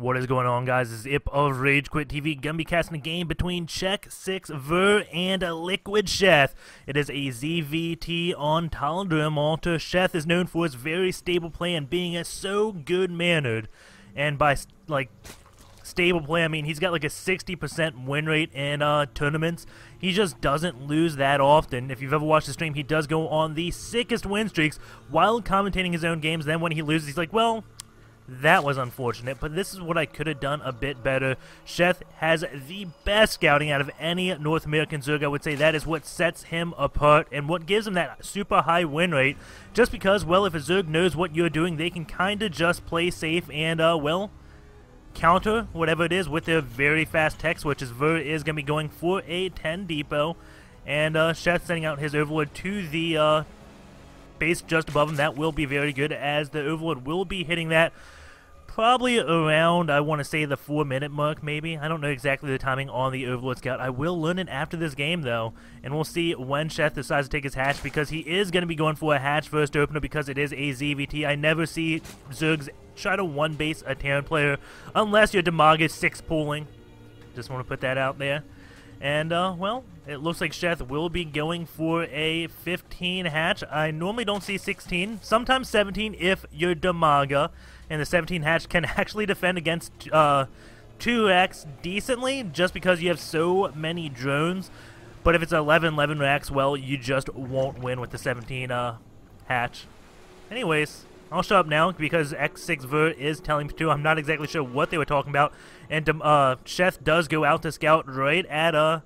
What is going on, guys? This is Ip of RageQuitTV. Gonna be casting a game between xSix.Ver and Liquid Sheth. It is a ZVT on Tal'darim altar. Sheth is known for his very stable play and being so good-mannered. And by, stable play, I mean he's got like a 60% win rate in tournaments. He just doesn't lose that often. If you've ever watched the stream, he does go on the sickest win streaks while commentating his own games. Then when he loses, he's like, well, that was unfortunate, but this is what I could have done a bit better. Sheth has the best scouting out of any North American Zerg. I would say that is what sets him apart and what gives him that super high win rate. Just because, well, if a Zerg knows what you're doing, they can kind of just play safe and, well, counter whatever it is with their very fast tech switches. Ver is going to be going for a 10 depot, and Sheth sending out his Overlord to the base just above him. That will be very good, as the Overlord will be hitting that probably around, I want to say, the 4-minute mark, maybe. I don't know exactly the timing on the Overlord Scout. I will learn it after this game, though, and we'll see when Sheth decides to take his hatch, because he is going to be going for a hatch first opener because it is a ZVT. I never see Zergs try to one-base a Terran player unless your Damage is 6 pooling. Just want to put that out there. And, well, it looks like Sheth will be going for a 15 hatch. I normally don't see 16, sometimes 17 if you're Damaga. And the 17 hatch can actually defend against 2x decently, just because you have so many drones. But if it's 11 racks, well, you just won't win with the 17 hatch. Anyways, I'll shut up now because xSix.Ver is telling me to. I'm not exactly sure what they were talking about. And Sheth does go out to scout right at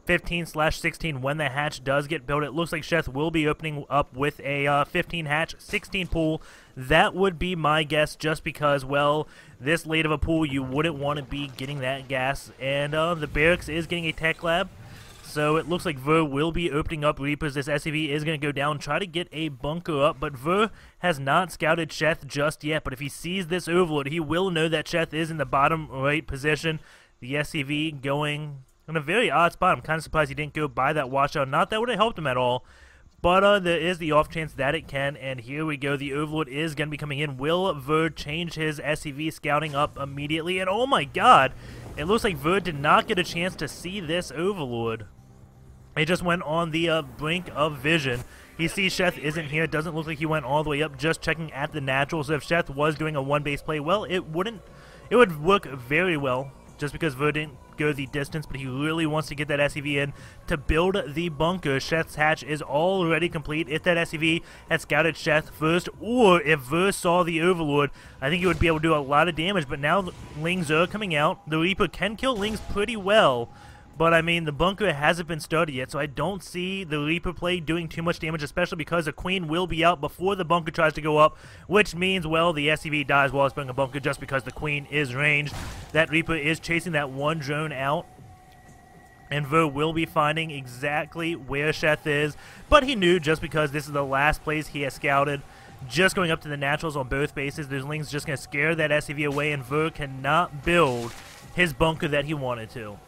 15/16 when the hatch does get built. It looks like Sheth will be opening up with a 15 hatch, 16 pool. That would be my guess, just because, well, this late of a pool, you wouldn't want to be getting that gas. And the barracks is getting a tech lab. So it looks like Ver will be opening up Reapers. This SCV is going to go down, try to get a bunker up, but Ver has not scouted Sheth just yet. But if he sees this Overlord, he will know that Sheth is in the bottom right position. The SCV going in a very odd spot. I'm kind of surprised he didn't go by that washout. Not that would have helped him at all, but there is the off chance that it can. And here we go. The Overlord is going to be coming in. Will Ver change his SCV scouting up immediately? And oh my god, it looks like Ver did not get a chance to see this Overlord. It just went on the brink of vision. He sees Sheth isn't here. It doesn't look like he went all the way up, just checking at the natural. So if Sheth was doing a one-base play, well, it would work very well, just because Ver didn't go the distance, but he really wants to get that SCV in to build the bunker. Sheth's hatch is already complete. If that SCV had scouted Sheth first, or if Ver saw the Overlord, I think he would be able to do a lot of damage. But now Lings are coming out. The Reaper can kill Lings pretty well, but I mean, the bunker hasn't been started yet, so I don't see the Reaper play doing too much damage, especially because the Queen will be out before the bunker tries to go up, which means, well, the SCV dies while it's building a bunker just because the Queen is ranged. That Reaper is chasing that one drone out, and Ver will be finding exactly where Sheth is, but he knew, just because this is the last place he has scouted. Just going up to the naturals on both bases, there's Lings just going to scare that SCV away, and Ver cannot build his bunker that he wanted to.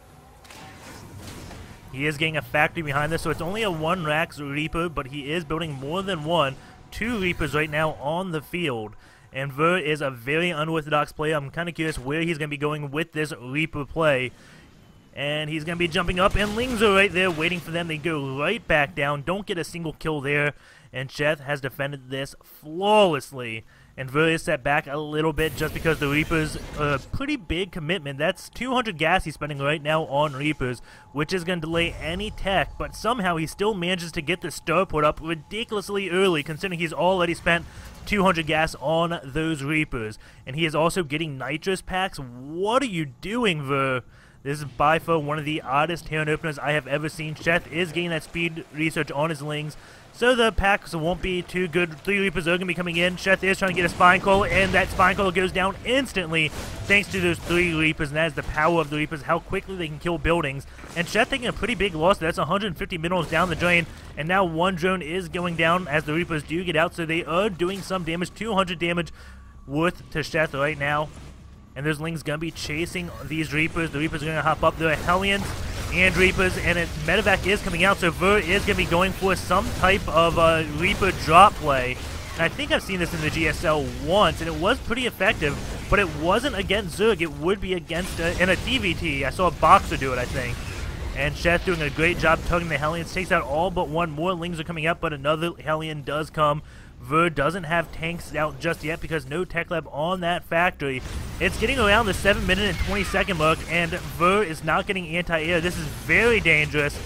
He is getting a factory behind this, so it's only a 1-rack Reaper, but he is building more than one. 2 Reapers right now on the field. And Ver is a very unorthodox player. I'm kind of curious where he's going to be going with this Reaper play. And he's going to be jumping up, and Lings are right there waiting for them. They go right back down. Don't get a single kill there. And Sheth has defended this flawlessly. And Ver is set back a little bit just because the Reapers are a pretty big commitment. That's 200 gas he's spending right now on Reapers, which is going to delay any tech, but somehow he still manages to get the starport up ridiculously early, considering he's already spent 200 gas on those Reapers. And he is also getting nitrous packs. What are you doing, Ver? This is by far one of the oddest Terran openers I have ever seen. Sheth is getting that speed research on his Lings, so the packs won't be too good. 3 Reapers are going to be coming in. Sheth is trying to get a Spine Coil, and that Spine Coil goes down instantly thanks to those 3 Reapers, and that is the power of the Reapers, how quickly they can kill buildings. And Sheth taking a pretty big loss. That's 150 minerals down the drain, and now 1 drone is going down as the Reapers do get out, so they are doing some damage. 200 damage worth to Sheth right now. And there's Lings going to be chasing these Reapers. The Reapers are going to hop up. There are Hellions and Reapers, and Medevac is coming out, so Ver is going to be going for some type of Reaper drop play. And I think I've seen this in the GSL once, and it was pretty effective. but it wasn't against Zerg. It would be against in a TVT. I saw a Boxer do it, I think. And Sheth doing a great job tugging the Hellions, takes out all but one. More Lings are coming up, but another Hellion does come. Ver doesn't have tanks out just yet because no tech lab on that factory. It's getting around the 7-minute and 20-second mark, and Ver is not getting anti-air. This is very dangerous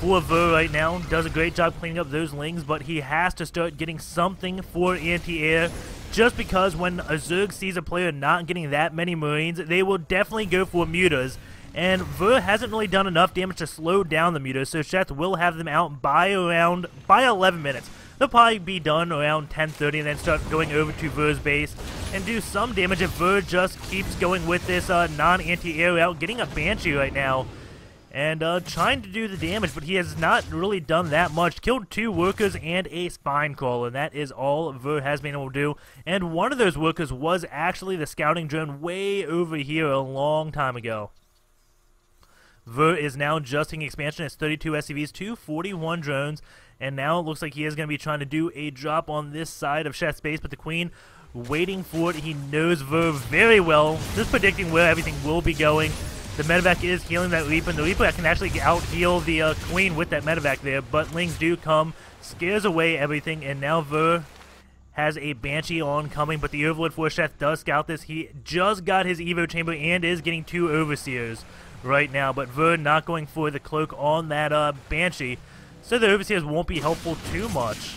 for Ver right now. Does a great job cleaning up those Lings, but he has to start getting something for anti-air. Just because when a Zerg sees a player not getting that many Marines, they will definitely go for mutas. And Ver hasn't really done enough damage to slow down the mutas, so Sheth will have them out by 11 minutes. They'll probably be done around 10:30 and then start going over to Ver's base and do some damage if Ver just keeps going with this non-anti-air route, getting a Banshee right now. And trying to do the damage, but he has not really done that much. Killed 2 workers and a spine crawler, and that is all Ver has been able to do. And one of those workers was actually the scouting drone way over here a long time ago. Ver is now adjusting expansion. It's 32 SCVs to 41 drones, and now it looks like he is going to be trying to do a drop on this side of Sheth's base, but the Queen waiting for it. He knows Ver very well, just predicting where everything will be going. The medevac is healing that Reaper, and the Reaper can actually out-heal the Queen with that medevac there, but Lings do come, scares away everything, and now Ver has a Banshee oncoming, but the Overlord for Sheth does scout this. He just got his Evo Chamber and is getting 2 Overseers right now, but Ver not going for the cloak on that Banshee, so the Overseers won't be helpful too much.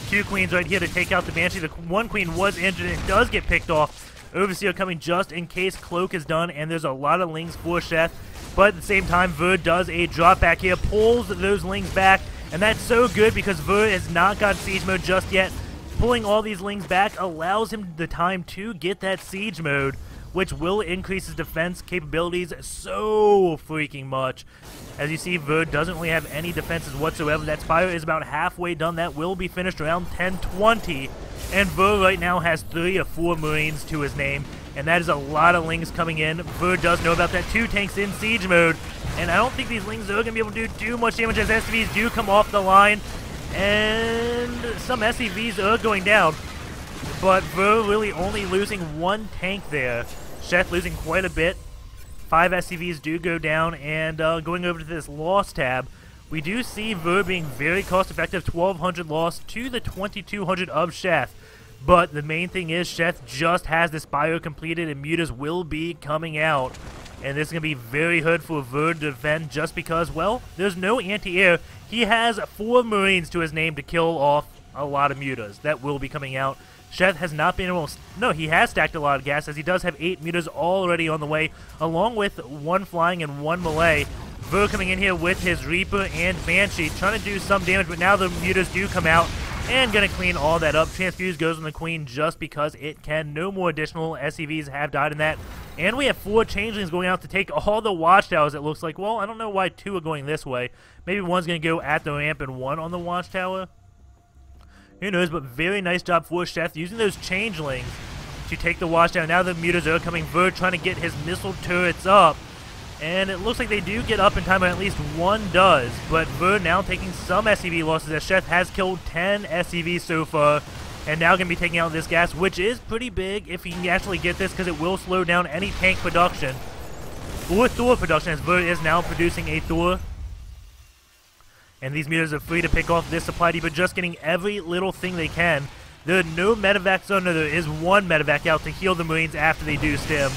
2 Queens right here to take out the Banshee. The 1 Queen was injured and does get picked off. Overseer coming just in case cloak is done, and there's a lot of Lings for Sheth, but at the same time Ver does a drop back here, pulls those Lings back, and that's so good because Ver has not got siege mode just yet. Pulling all these Lings back allows him the time to get that siege mode, which will increase his defense capabilities so freaking much. As you see, Ver doesn't really have any defenses whatsoever. That Spire is about halfway done. That will be finished around 10:20. And Ver right now has 3 or 4 Marines to his name, and that is a lot of Lings coming in. Ver does know about that. 2 tanks in siege mode, and I don't think these Lings are going to be able to do too much damage as SCVs do come off the line, and some SCVs are going down. But Ver really only losing 1 tank there. Sheth losing quite a bit. 5 SCVs do go down, and going over to this loss tab, we do see Ver being very cost-effective, 1,200 loss to the 2,200 of Sheth. But the main thing is Sheth just has this bio completed, and mutas will be coming out. And this is going to be very hard for Ver to defend just because, well, there's no anti-air. He has 4 Marines to his name to kill off a lot of mutas that will be coming out. Sheth has not been able to... No, he has stacked a lot of gas, as he does have 8 mutas already on the way, along with 1 flying and 1 melee. Ver coming in here with his Reaper and Banshee, trying to do some damage, but now the mutas do come out and going to clean all that up. Transfuse goes on the Queen just because it can. No more additional SCVs have died in that. And we have 4 Changelings going out to take all the Watchtowers, it looks like. Well, I don't know why 2 are going this way. Maybe one's going to go at the ramp and 1 on the Watchtower. Who knows, but very nice job for Sheth using those Changelings to take the Watchtower. Now the mutas are coming. Ver trying to get his missile turrets up. And it looks like they do get up in time, or at least 1 does. But Ver now taking some SCV losses, as Sheth has killed 10 SCVs so far. And now going to be taking out this gas, which is pretty big if he can actually get this, because it will slow down any tank production. Or Thor production, as Ver is now producing a Thor. And these mutas are free to pick off this supply depot, just getting every little thing they can. There are no medevacs on, there is 1 medevac out to heal the Marines after they do stim.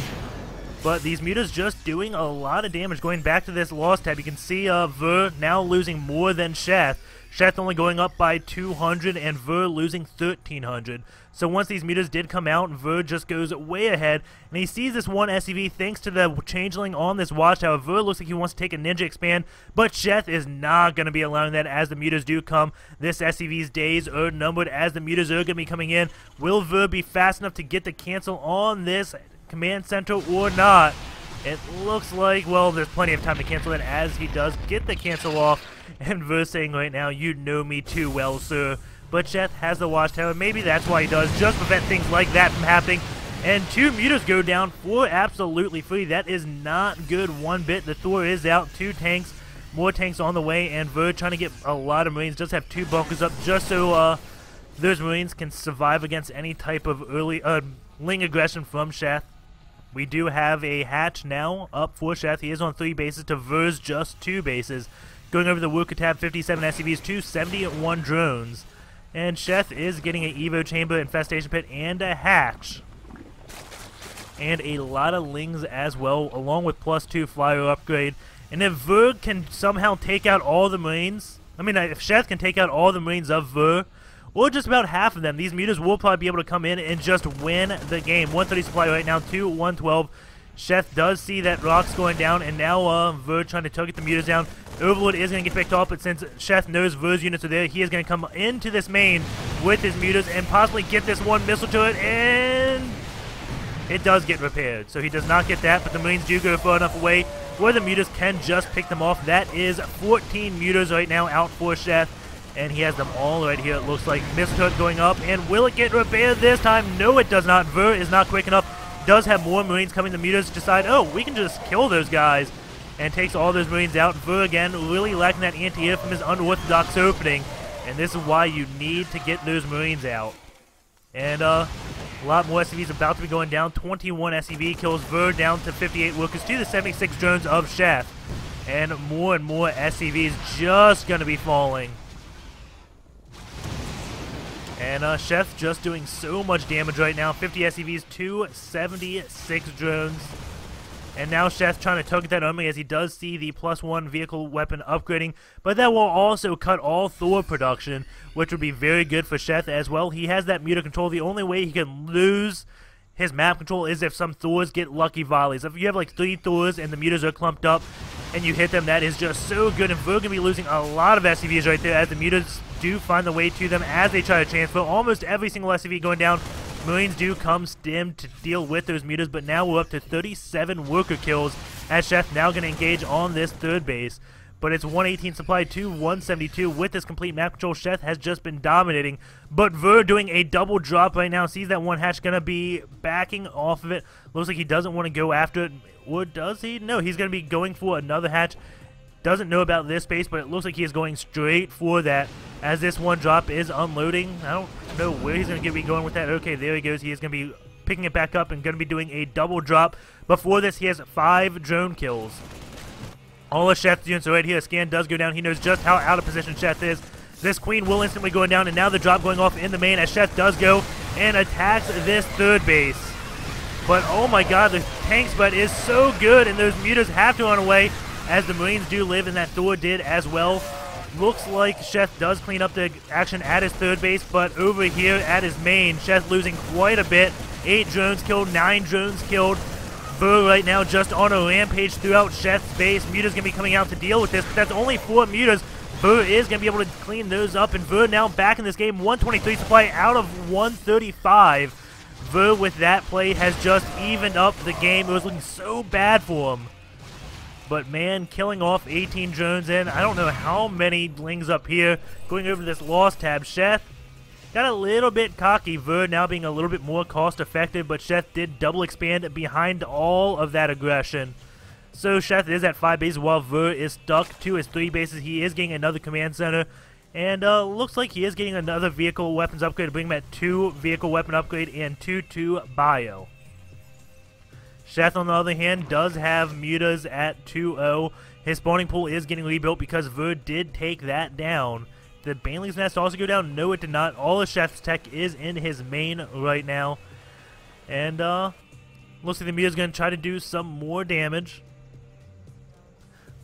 But these mutas just doing a lot of damage. Going back to this loss tab, you can see Ver now losing more than Sheth. Sheth only going up by 200 and Ver losing 1,300. So once these mutas did come out, Ver just goes way ahead. And he sees this 1 SCV thanks to the Changeling on this Watchtower. Ver looks like he wants to take a Ninja Expand, but Sheth is not going to be allowing that as the mutas do come. This SCV's days are numbered as the mutas are going to be coming in. Will Ver be fast enough to get the cancel on this command center or not? It looks like, well, there's plenty of time to cancel it as he does get the cancel off. And Ver saying right now, you know me too well, sir. But Sheth has the Watchtower. Maybe that's why he does, just prevent things like that from happening. And 2 mutas go down for absolutely free. That is not good one bit. The Thor is out. 2 tanks, more tanks on the way, and Ver trying to get a lot of Marines. Does have 2 bunkers up just so those Marines can survive against any type of early Ling aggression from Sheth. We do have a hatch now up for Sheth. He is on 3 bases to Ver's just 2 bases. Going over the RageQuitTV 57 SCVs to 71 drones. And Sheth is getting an Evo Chamber, Infestation Pit, and a hatch. And a lot of Lings as well, along with +2 flyer upgrade. And if Ver can somehow take out all the Marines, if Sheth can take out all the Marines of Ver, or just about half of them, these mutas will probably be able to come in and just win the game. 130 supply right now to 112. Sheth does see that rock's going down, and now Ver trying to target the mutas down. Overlord is going to get picked off, but since Sheth knows Ver's units are there, he is going to come into this main with his mutas and possibly get this one missile turret, and it does get repaired. So he does not get that, but the Marines do go far enough away where the mutas can just pick them off. That is 14 mutas right now out for Sheth, and he has them all right here. It looks like missile turret going up, and will it get repaired this time? No, it does not. Ver is not quick enough. Does have more Marines coming. The mutas decide, oh, we can just kill those guys, and takes all those Marines out. Ver again really lacking that anti-air from his unorthodox opening, and this is why you need to get those Marines out. And a lot more SCVs about to be going down. 21 SCV kills. Ver down to 58 workers to the 76 drones of Sheth, and more SCVs just going to be falling. And Sheth just doing so much damage right now. 50 SCVs to 76 drones. And now Sheth trying to target that army as he does see the +1 vehicle weapon upgrading. But that will also cut all Thor production, which would be very good for Sheth as well. He has that muta control. The only way he can lose his map control is if some Thors get lucky volleys. If you have like 3 Thors and the mutas are clumped up and you hit them, that is just so good. And Ver going to be losing a lot of SCVs right there as the mutas do find the way to them as they try to transfer. Almost every single SCV going down. Marines do come stim to deal with those mutas, but now we're up to 37 worker kills as Sheth now going to engage on this 3rd base. But it's 118 supply to 172 with this complete map control. Sheth has just been dominating, but Ver doing a double drop right now. Sees that one hatch going to be backing off of it. Looks like he doesn't want to go after it. Or does he? No, he's going to be going for another hatch. Doesn't know about this base, but it looks like he is going straight for that as this one drop is unloading. I don't know where he's going to be going with that. Okay, there he goes. He is going to be picking it back up and going to be doing a double drop. Before this, he has 5 drone kills. All of Sheth's units are right here. Scan does go down. He knows just how out of position Sheth is. This queen will instantly go down, and now the drop going off in the main as Sheth does go and attacks this 3rd base. But oh my god, the tank spread is so good, and those mutas have to run away as the Marines do live, and that Thor did as well. Looks like Sheth does clean up the action at his 3rd base, but over here at his main, Sheth losing quite a bit. 8 drones killed, 9 drones killed. Ver right now just on a rampage throughout Sheth's base. Muta's going to be coming out to deal with this, but that's only 4 mutas. Ver is going to be able to clean those up, and Ver now back in this game. 123 supply out of 135. Ver with that play has just evened up the game. It was looking so bad for him. But man, killing off 18 drones in. I don't know how many Lings up here. Going over this loss tab. Sheth got a little bit cocky. Ver now being a little bit more cost effective, but Sheth did double expand behind all of that aggression. So Sheth is at 5 bases while Ver is stuck to his 3 bases. He is getting another command center. And looks like he is getting another vehicle weapons upgrade to bring him at 2 vehicle weapon upgrade and 2 bio. Sheth, on the other hand, does have mutas at 2-0. His spawning pool is getting rebuilt because Ver did take that down. Did Baneling's Nest also go down? No, it did not. All of Sheth's tech is in his main right now. And looks like the muta's going to try to do some more damage.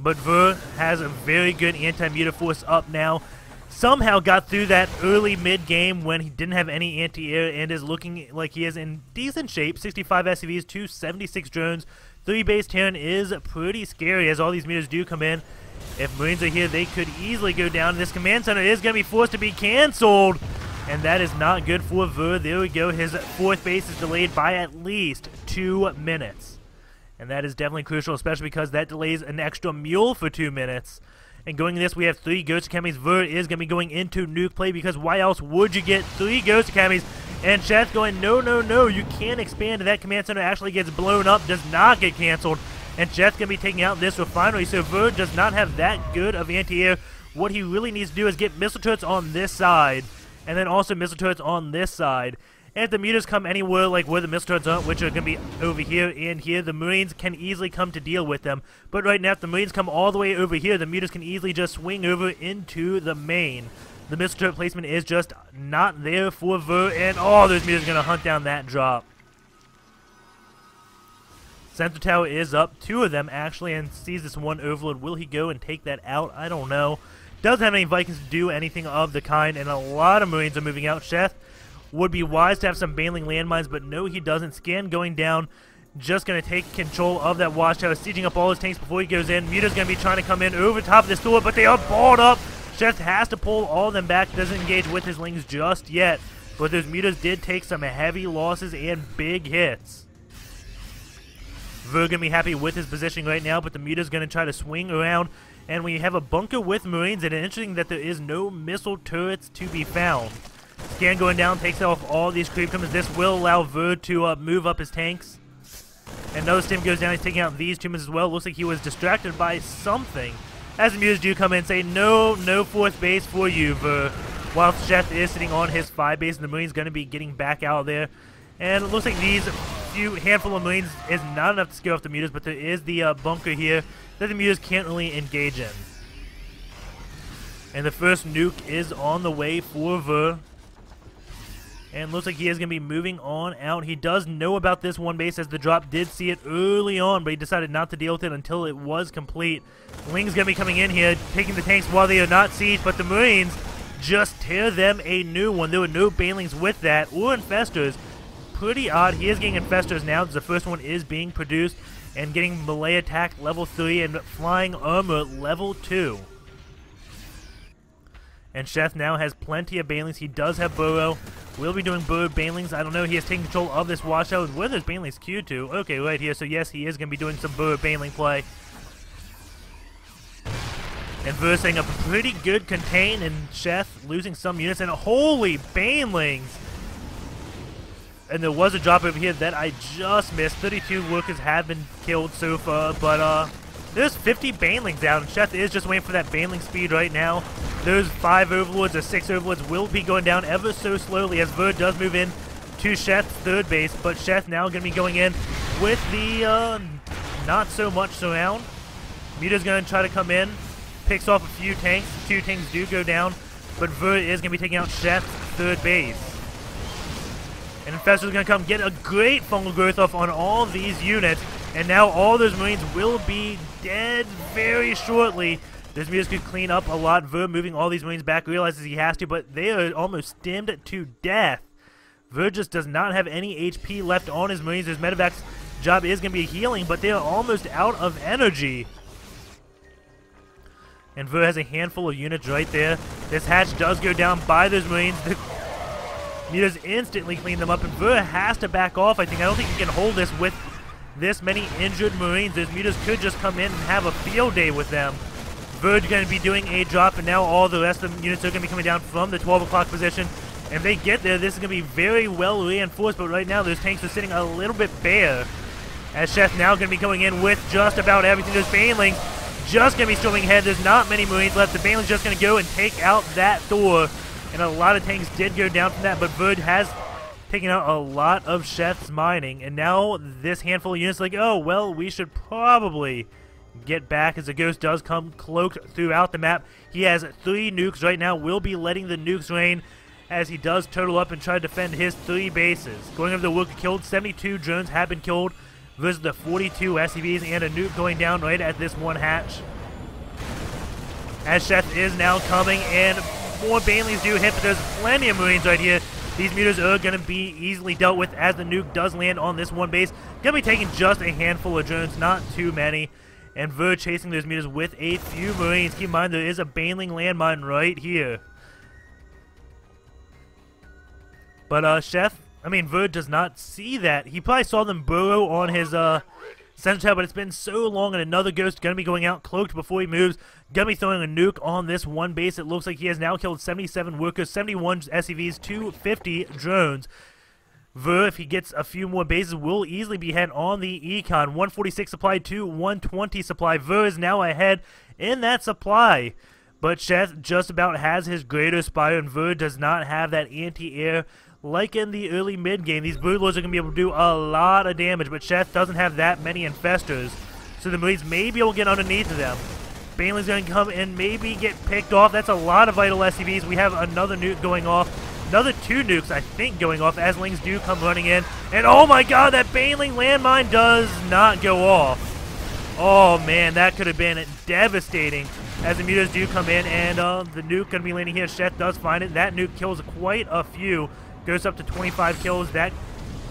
But Ver has a very good anti-muta force up now. Somehow got through that early mid-game when he didn't have any anti-air and is looking like he is in decent shape. 65 SCVs to 76 drones. 3 base Terran is pretty scary as all these mutas do come in. If Marines are here, they could easily go down. This command center is going to be forced to be canceled, and that is not good for Ver. There we go. His 4th base is delayed by at least 2 minutes. And that is definitely crucial, especially because that delays an extra mule for 2 minutes. And going in this, we have 3 Ghost Academies. Ver is going to be going into nuke play because why else would you get 3 Ghost Academies? And Sheth going, no, no, no, you can't expand. That command center actually gets blown up, does not get canceled. And Sheth's going to be taking out this refinery, so Ver does not have that good of anti-air. What he really needs to do is get missile turrets on this side, and then also missile turrets on this side. And if the mutas come anywhere like where the missile turrets are, which are going to be over here and here, the Marines can easily come to deal with them. But right now, if the Marines come all the way over here, the mutas can easily just swing over into the main. The missile turret placement is just not there for Ver, and oh, those mutas are going to hunt down that drop. Sensor tower is up, 2 of them actually, and sees this one overload. Will he go and take that out? I don't know. Doesn't have any Vikings to do anything of the kind, and a lot of Marines are moving out. Sheth would be wise to have some bailing landmines, but no, he doesn't. Scan going down, just going to take control of that watchtower, sieging up all his tanks before he goes in. Muta's going to be trying to come in over top of this door, but they are balled up. Sheth has to pull all of them back, doesn't engage with his lings just yet, but those mutas did take some heavy losses and big hits. Ver going to be happy with his positioning right now, but the muta's going to try to swing around, and we have a bunker with Marines, and it's interesting that there is no missile turrets to be found. Scan going down, takes off all these creep comers. This will allow Ver to move up his tanks. And another stim goes down, he's taking out these 2 as well. Looks like he was distracted by something. As the mutas do come in and say, no 4th base for you, Ver. While Sheth is sitting on his 5 base, and the Marines going to be getting back out of there. And it looks like these handful of Marines is not enough to scare off the mutas, but there is the bunker here that the mutas can't really engage in. And the first nuke is on the way for Ver. And looks like he is going to be moving on out. He does know about this one base, as the drop did see it early on, but he decided not to deal with it until it was complete. Ling's going to be coming in here, taking the tanks while they are not sieged, but the Marines just tear them a new one. There were no banelings with that, or infestors. Pretty odd. He is getting infestors now. The first one is being produced, and getting melee attack level 3 and flying armor level 2. And Sheth now has plenty of banelings. He does have burrow. Will be doing burrow banelings. I don't know. He has taken control of this watchtower. Where are those banelings queued to? Okay, right here. So yes, he is going to be doing some burrow baneling play. And Ver setting up a pretty good contain, and Sheth losing some units. And holy banelings! And there was a drop over here that I just missed. 32 workers have been killed so far, but there's 50 banelings out, and Sheth is just waiting for that baneling speed right now. Those 5 overlords or 6 overlords will be going down ever so slowly as Ver does move in to Sheth's 3rd base, but Sheth now going to be going in with the not so much surround. Muta's going to try to come in, picks off a few tanks. 2 tanks do go down, but Ver is going to be taking out Sheth's 3rd base. And Infestor's going to come get a great fungal growth off on all these units, and now all those Marines will be dead very shortly. This mutas could clean up a lot. Ver moving all these Marines back, realizes he has to, but they are almost stemmed to death. Ver just does not have any HP left on his Marines. His medevac's job is going to be healing, but they are almost out of energy. And Ver has a handful of units right there. This hatch does go down by those Marines. The mutas instantly clean them up, and Ver has to back off. I don't think he can hold this with this many injured Marines. Those mutas could just come in and have a field day with them. Ver's going to be doing a drop, and now all the rest of the units are going to be coming down from the 12 o'clock position. And if they get there, this is going to be very well reinforced, but right now those tanks are sitting a little bit bare. As Sheth now going to be going in with just about everything. Those banelings just going to be storming ahead. There's not many Marines left. The banelings just going to go and take out that Thor. And a lot of tanks did go down from that, but Ver has taken out a lot of Sheth's mining. And now this handful of units like, oh, well, we should probably get back, as the ghost does come cloaked throughout the map. He has 3 nukes right now. Will be letting the nukes rain as he does total up and try to defend his 3 bases. Going over the worker killed. 72 drones have been killed versus the 42 SCVs, and a nuke going down right at this one hatch. As Sheth is now coming, and more banelings do hit, but there's plenty of Marines right here. These mutas are going to be easily dealt with as the nuke does land on this one base. Going to be taking just a handful of drones, not too many. And Ver chasing those mutas with a few Marines. Keep in mind, there is a baneling landmine right here. But Ver does not see that. He probably saw them burrow on his sensor tower, but it's been so long, and another ghost going to be going out cloaked before he moves. Going to be throwing a nuke on this one base. It looks like he has now killed 77 workers, 71 SCVs, 250 drones. Ver, if he gets a few more bases, will easily be ahead on the Econ. 146 supply to 120 supply. Ver is now ahead in that supply. But Sheth just about has his greater spire, and Ver does not have that anti-air like in the early mid-game, these Broodlords are going to be able to do a lot of damage, but Sheth doesn't have that many Infestors, so the Marines may be able to get underneath of them. Baneling's going to come and maybe get picked off. That's a lot of vital SCVs. We have another nuke going off. Another 2 nukes, I think, going off as Lings do come running in. And oh my god, that Baneling landmine does not go off. Oh man, that could have been devastating as the Mutas do come in, and the nuke going to be landing here. Sheth does find it. That nuke kills quite a few. Goes up to 25 kills. That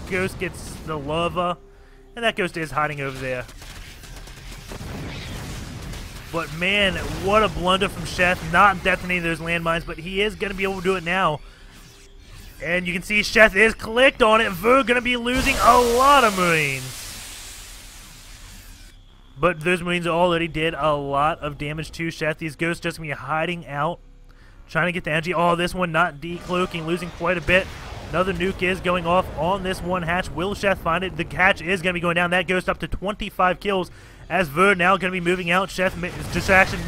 ghost gets the lava, and that ghost is hiding over there. But man, what a blunder from Sheth, not detonating those landmines, but he is going to be able to do it now. And you can see Sheth is clicked on it. Ver going to be losing a lot of Marines. But those Marines already did a lot of damage to Sheth. These ghosts just going to be hiding out, trying to get the energy. Oh, this one not decloaking, losing quite a bit. Another nuke is going off on this one hatch. Will Sheth find it? The hatch is going to be going down. That ghost up to 25 kills. As Ver now going to be moving out. Sheth distraction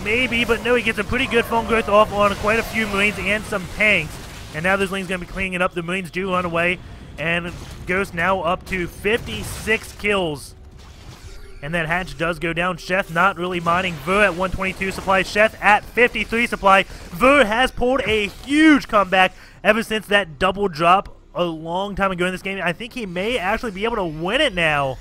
maybe, but no, he gets a pretty good foam growth off on quite a few Marines and some tanks. And now this lane's going to be cleaning it up. The Marines do run away. And Ghost now up to 56 kills. And that hatch does go down. Sheth not really minding. Ver at 122 supply. Sheth at 53 supply. Ver has pulled a huge comeback ever since that double drop a long time ago in this game. I think he may actually be able to win it now.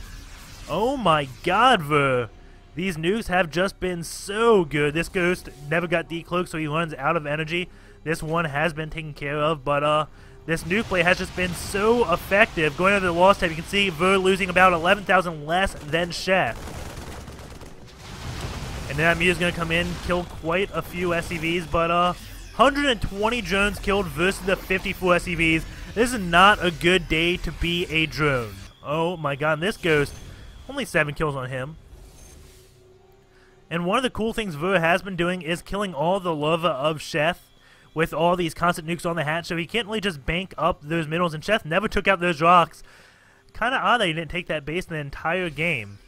Oh my god, Ver. These nukes have just been so good. This Ghost never got decloaked, so he runs out of energy. This one has been taken care of, but this nuke play has just been so effective. Going over the loss tab, you can see Ver losing about 11,000 less than Sheth. And then that Muta's going to come in, kill quite a few SCVs, but 120 drones killed versus the 54 SCVs. This is not a good day to be a drone. Oh my god, and this Ghost, only 7 kills on him. And one of the cool things Ver has been doing is killing all the lava of Sheth with all these constant nukes on the hatch, so he can't really just bank up those middles, and Sheth never took out those rocks. Kind of odd that he didn't take that base in the entire game.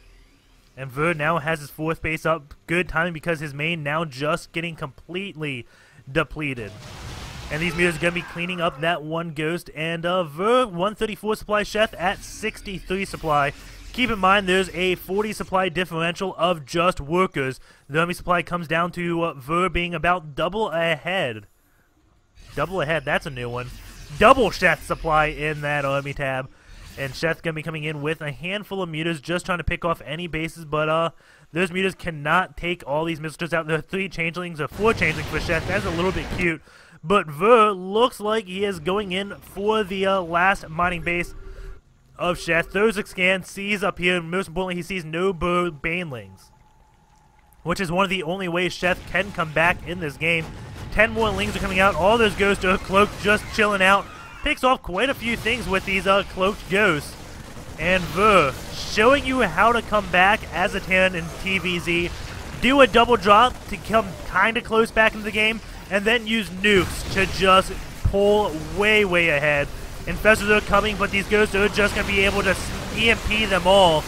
And Ver now has his 4th base up. Good timing because his main now just getting completely depleted. And these Mutas are going to be cleaning up that one Ghost, and Ver 134 supply, Sheth at 63 supply. Keep in mind there's a 40 supply differential of just workers. The enemy supply comes down to Ver being about double ahead. Double ahead, that's a new one. Double Sheth supply in that army tab. And Sheth's going to be coming in with a handful of Mutas, just trying to pick off any bases, but those Mutas cannot take all these missiles out. There are 3 changelings, or 4 changelings for Sheth. That's a little bit cute. But Ver looks like he is going in for the last mining base of Sheth. Throws a scan, sees up here, and most importantly, he sees no Banelings, which is one of the only ways Sheth can come back in this game. 10 more Lings are coming out. All those Ghosts are cloaked, just chilling out. Picks off quite a few things with these cloaked Ghosts. And Ver showing you how to come back as a Terran in TVZ. Do a double drop to come kind of close back into the game, and then use nukes to just pull way, way ahead. Infestors are coming, but these Ghosts are just going to be able to EMP them all.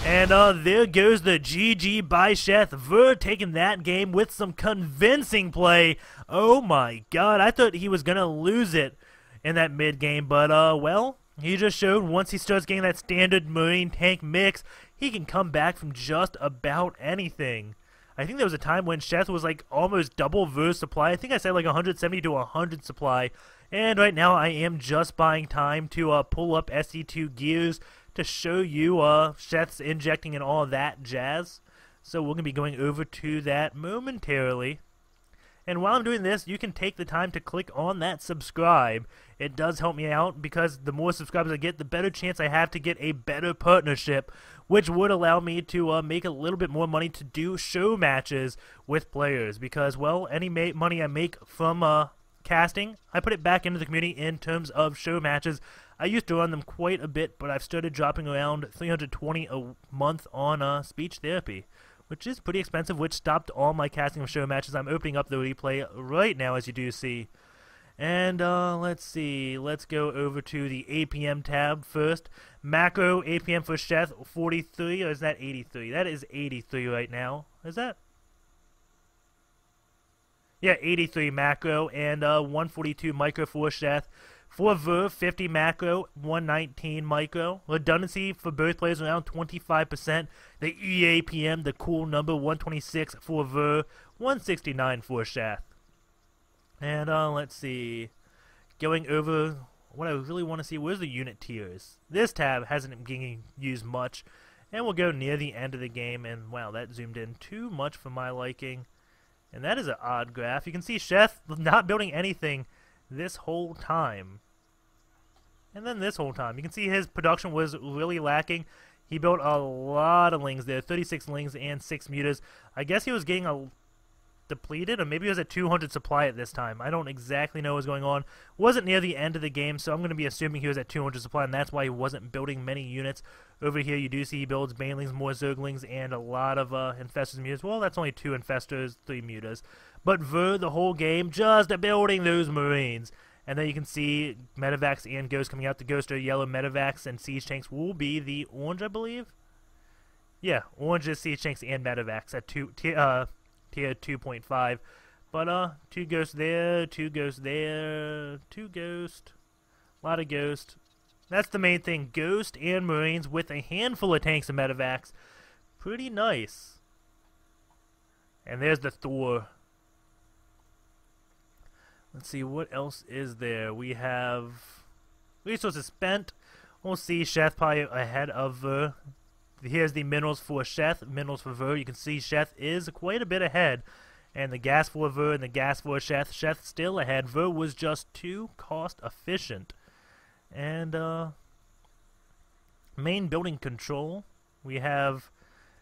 And there goes the GG by Sheth. Ver taking that game with some convincing play. Oh my god, I thought he was going to lose it in that mid-game, but well, he just showed once he starts getting that standard Marine tank mix, he can come back from just about anything. I think there was a time when Sheth was like almost double Ver's supply. I think I said like 170 to 100 supply. And right now I am just buying time to pull up SC2 gears to show you Sheth's injecting and all that jazz. So we're going to be going over to that momentarily. And while I'm doing this, you can take the time to click on that subscribe. It does help me out because the more subscribers I get, the better chance I have to get a better partnership, which would allow me to make a little bit more money to do show matches with players. Because, well, any money I make from casting, I put it back into the community in terms of show matches. I used to run them quite a bit, but I've started dropping around $320 a month on speech therapy, which is pretty expensive, which stopped all my casting of show matches. I'm opening up the replay right now, as you do see. And let's see, let's go over to the APM tab first. Macro APM for Sheth, 43, or is that 83? That is 83 right now. Is that? Yeah, 83 macro, and 142 micro for Sheth. For Ver, 50 macro, 119 micro. Redundancy for both players around 25%. The EAPM, the cool number, 126 for Ver, 169 for Sheth. And let's see. Going over what I really want to see, where's the unit tiers? This tab hasn't been used much. And we'll go near the end of the game, and wow, that zoomed in too much for my liking. And that is an odd graph. You can see Sheth not building anything this whole time. And then this whole time, you can see his production was really lacking. He built a lot of lings there, 36 lings and 6 mutas. I guess he was getting a depleted, or maybe he was at 200 supply at this time. I don't exactly know what's going on. Wasn't near the end of the game, so I'm going to be assuming he was at 200 supply, and that's why he wasn't building many units. Over here, you do see he builds banelings, more zerglings, and a lot of infestors and mutas. Well, that's only 2 infestors, 3 mutas. But Ver, the whole game, just building those marines. And then you can see Medivacs and Ghost coming out. The Ghost are yellow, Medivacs and Siege Tanks will be the orange, I believe. Yeah, orange is Siege Tanks and Medivacs at tier 2.5. But 2 Ghosts there, 2 Ghosts there, 2 Ghosts. A lot of Ghost. That's the main thing. Ghost and Marines with a handful of tanks and Medivacs. Pretty nice. And there's the Thor. Let's see, what else is there? We have resources spent. We'll see Sheth probably ahead of Ver. Here's the minerals for Sheth, minerals for Ver. You can see Sheth is quite a bit ahead. And the gas for Ver and the gas for Sheth. Sheth still ahead. Ver was just too cost efficient. And main building control. We have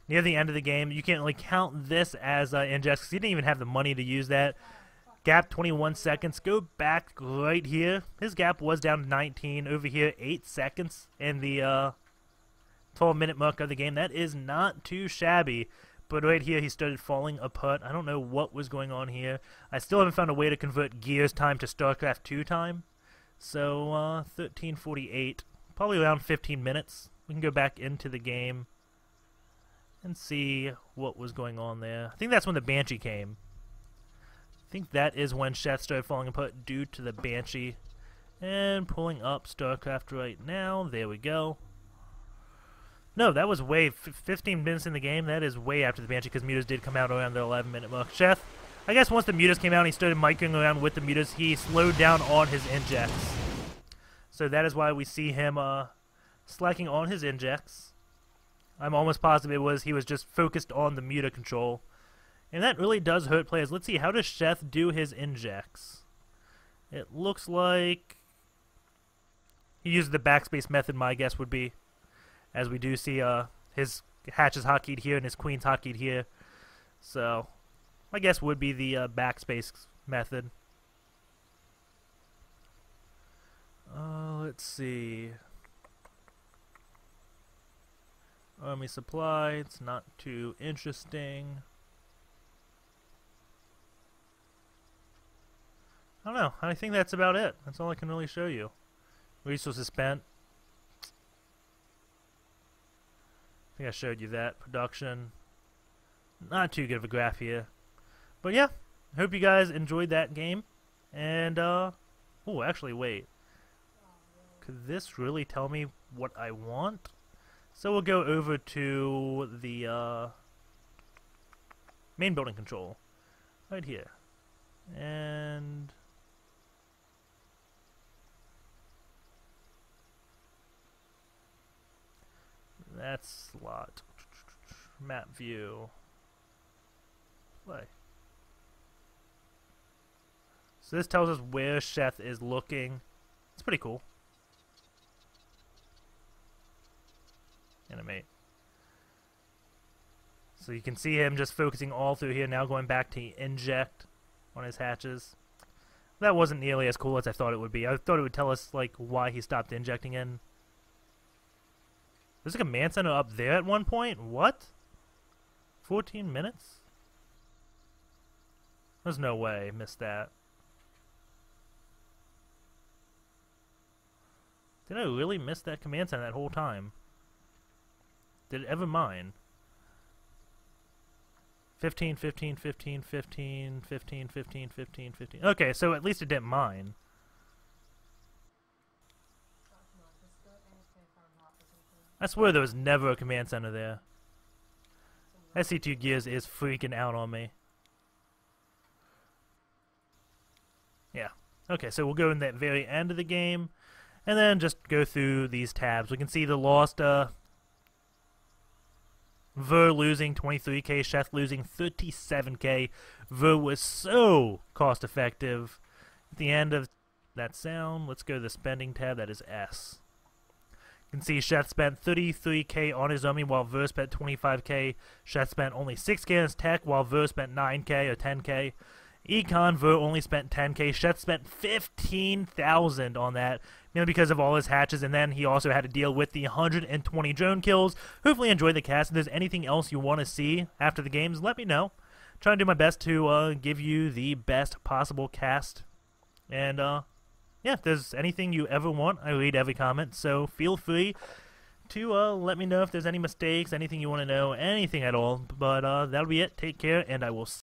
near the end of the game. You can't really count this as injects because he didn't even have the money to use that. Gap 21 seconds. Go back right here. His gap was down to 19. Over here, 8 seconds in the 12-minute mark of the game. That is not too shabby. But right here, he started falling apart. I don't know what was going on here. I still haven't found a way to convert Gears time to StarCraft 2 time. So, 13:48. Probably around 15 minutes. We can go back into the game and see what was going on there. I think that's when the Banshee came. I think that is when Sheth started falling apart due to the Banshee. And pulling up StarCraft right now. There we go. No, that was way 15 minutes in the game. That is way after the Banshee because mutas did come out around the 11-minute mark. Sheth, I guess once the mutas came out and he started micing around with the mutas, he slowed down on his injects. So that is why we see him slacking on his injects. I'm almost positive he was just focused on the muta control. And that really does hurt players. Let's see, how does Sheth do his injects? It looks like he uses the backspace method, my guess would be. As we do see his hatches hotkeyed here and his queens hotkeyed here. So, my guess would be the backspace method. Let's see. Army supply, it's not too interesting. I don't know. I think that's about it. That's all I can really show you. Resources spent. I think I showed you that. Production. Not too good of a graph here. But yeah, I hope you guys enjoyed that game. And, oh, actually, wait. Could this really tell me what I want? So we'll go over to the main building control. Right here. And that's slot. Map view. Play. So this tells us where Sheth is looking. It's pretty cool. Animate. So you can see him just focusing all through here, now going back to inject on his hatches. That wasn't nearly as cool as I thought it would be. I thought it would tell us like why he stopped injecting in. There's a command center up there at one point? What? 14 minutes? There's no way. Missed that. Did I really miss that command center that whole time? Did it ever mine? 15, 15, 15, 15, 15, 15, 15, 15. Okay, so at least it didn't mine. I swear there was never a command center there. SC2 Gears is freaking out on me. Yeah. Okay, so we'll go in that very end of the game, and then just go through these tabs. We can see the lost, Ver losing 23k, Sheth losing 37k. Ver was so cost-effective. At the end of that sound, let's go to the spending tab, that is S. You can see Sheth spent 33k on his army while Ver spent 25k. Sheth spent only 6k on his tech while Ver spent 9k or 10k. Econ, Ver only spent 10k. Sheth spent 15,000 on that, mainly because of all his hatches, and then he also had to deal with the 120 drone kills. Hopefully you enjoyed the cast. If there's anything else you want to see after the games, let me know. Trying to do my best to give you the best possible cast. And, yeah, if there's anything you ever want, I read every comment, so feel free to let me know if there's any mistakes, anything you want to know, anything at all. But that'll be it. Take care, and I will see